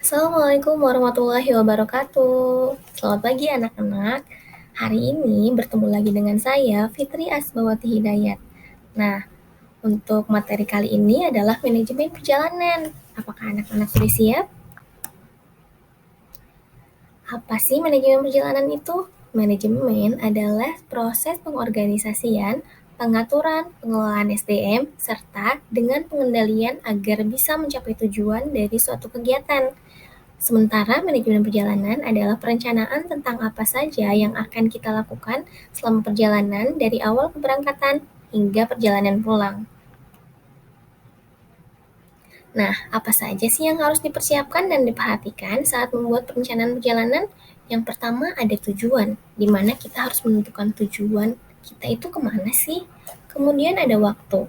Assalamualaikum warahmatullahi wabarakatuh. Selamat pagi anak-anak. Hari ini bertemu lagi dengan saya, Fitri Asbawati Hidayat. Nah, untuk materi kali ini adalah manajemen perjalanan. Apakah anak-anak sudah siap? Apa sih manajemen perjalanan itu? Manajemen adalah proses pengorganisasian, pengaturan, pengelolaan SDM, serta dengan pengendalian agar bisa mencapai tujuan dari suatu kegiatan. Sementara manajemen perjalanan adalah perencanaan tentang apa saja yang akan kita lakukan selama perjalanan dari awal keberangkatan hingga perjalanan pulang. Nah, apa saja sih yang harus dipersiapkan dan diperhatikan saat membuat perencanaan perjalanan? Yang pertama ada tujuan, di mana kita harus menentukan tujuan kita itu kemana sih? Kemudian ada waktu,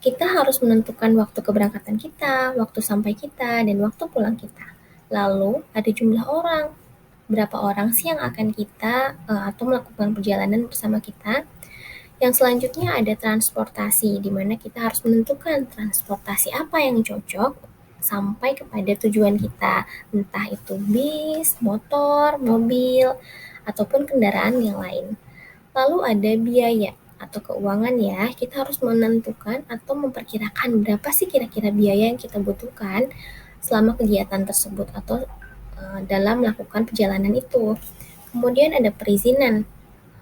kita harus menentukan waktu keberangkatan kita, waktu sampai kita, dan waktu pulang kita. Lalu ada jumlah orang, berapa orang sih yang akan kita atau melakukan perjalanan bersama kita. Yang selanjutnya ada transportasi, di mana kita harus menentukan transportasi apa yang cocok sampai kepada tujuan kita, entah itu bis, motor, mobil, ataupun kendaraan yang lain. Lalu ada biaya atau keuangan ya, kita harus menentukan atau memperkirakan berapa sih kira-kira biaya yang kita butuhkan selama kegiatan tersebut atau dalam melakukan perjalanan itu. Kemudian ada perizinan.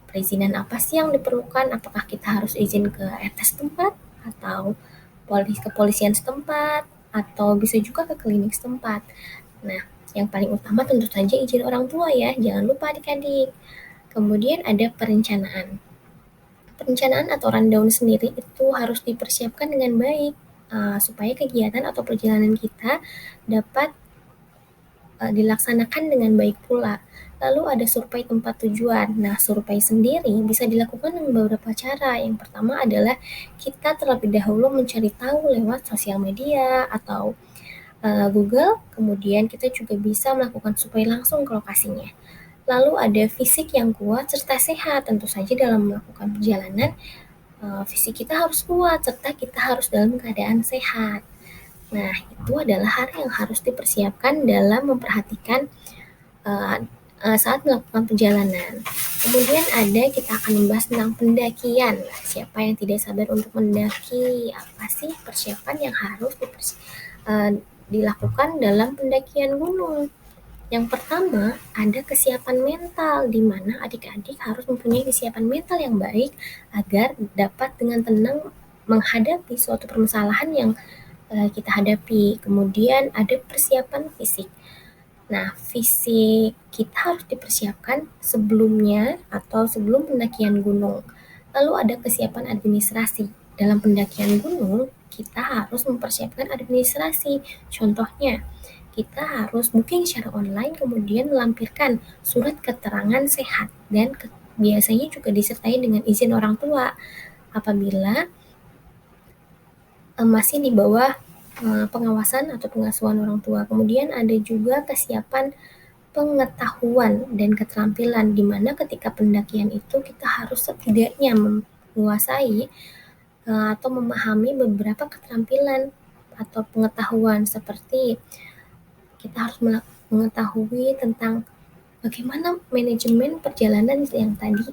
Perizinan apa sih yang diperlukan? Apakah kita harus izin ke RT setempat atau kepolisian setempat atau bisa juga ke klinik setempat. Nah, yang paling utama tentu saja izin orang tua ya, jangan lupa adik-adik. Kemudian ada perencanaan. Perencanaan atau rundown sendiri itu harus dipersiapkan dengan baik supaya kegiatan atau perjalanan kita dapat dilaksanakan dengan baik pula. Lalu ada survei tempat tujuan. Nah, survei sendiri bisa dilakukan dengan beberapa cara. Yang pertama adalah kita terlebih dahulu mencari tahu lewat sosial media atau Google, kemudian kita juga bisa melakukan survei langsung ke lokasinya. Lalu ada fisik yang kuat serta sehat. Tentu saja dalam melakukan perjalanan, fisik kita harus kuat serta kita harus dalam keadaan sehat. Nah, itu adalah hal yang harus dipersiapkan dalam memperhatikan uh, saat melakukan perjalanan. Kemudian ada kita akan membahas tentang pendakian. Siapa yang tidak sabar untuk mendaki? Apa sih persiapan yang harus dilakukan dalam pendakian gunung? Yang pertama, ada kesiapan mental, di mana adik-adik harus mempunyai kesiapan mental yang baik agar dapat dengan tenang menghadapi suatu permasalahan yang kita hadapi. Kemudian ada persiapan fisik. Nah, fisik kita harus dipersiapkan sebelumnya atau sebelum pendakian gunung. Lalu ada kesiapan administrasi. Dalam pendakian gunung, kita harus mempersiapkan administrasi. Contohnya, kita harus booking secara online, kemudian melampirkan surat keterangan sehat, dan biasanya juga disertai dengan izin orang tua apabila masih di bawah pengawasan atau pengasuhan orang tua. Kemudian ada juga kesiapan pengetahuan dan keterampilan, di mana ketika pendakian itu kita harus setidaknya menguasai atau memahami beberapa keterampilan atau pengetahuan, seperti kita harus mengetahui tentang bagaimana manajemen perjalanan yang tadi.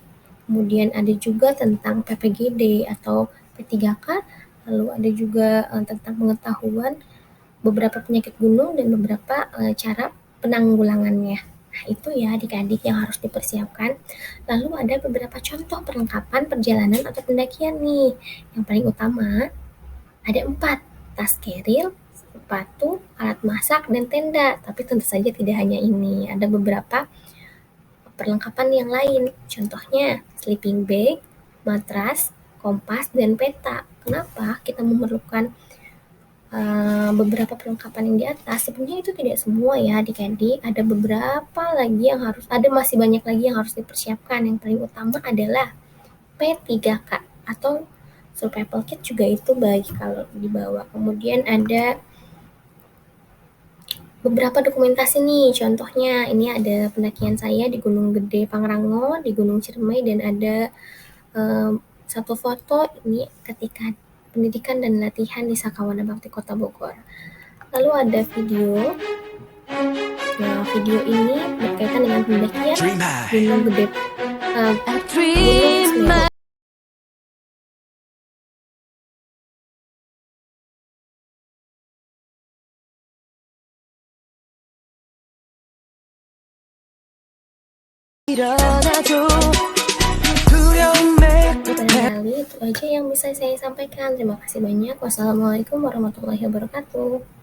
Kemudian ada juga tentang PPGD atau P3K, lalu ada juga tentang pengetahuan beberapa penyakit gunung dan beberapa cara penanggulangannya. Nah, itu ya adik-adik yang harus dipersiapkan. Lalu ada beberapa contoh perlengkapan perjalanan atau pendakian nih. Yang paling utama ada 4, tas keril, sepatu, alat masak, dan tenda. Tapi tentu saja tidak hanya ini, ada beberapa perlengkapan yang lain. Contohnya sleeping bag, matras, kompas, dan peta. Kenapa kita memerlukan beberapa perlengkapan yang di atas? Sebenarnya itu tidak semua ya adik-adik, ada beberapa lagi yang masih banyak lagi yang harus dipersiapkan. Yang paling utama adalah P3K atau survival kit, juga itu baik kalau dibawa. Kemudian ada beberapa dokumentasi nih, contohnya ini ada pendakian saya di Gunung Gede Pangrango, di Gunung Ciremai, dan ada satu foto ini ketika pendidikan dan latihan di Sakawana Bakti Kota Bogor. Lalu ada video Nah, video ini berkaitan dengan pendakian Gunung Gede, Gunung Semeru. Barangkali itu aja yang bisa saya sampaikan. Terima kasih banyak. Wassalamualaikum warahmatullahi wabarakatuh.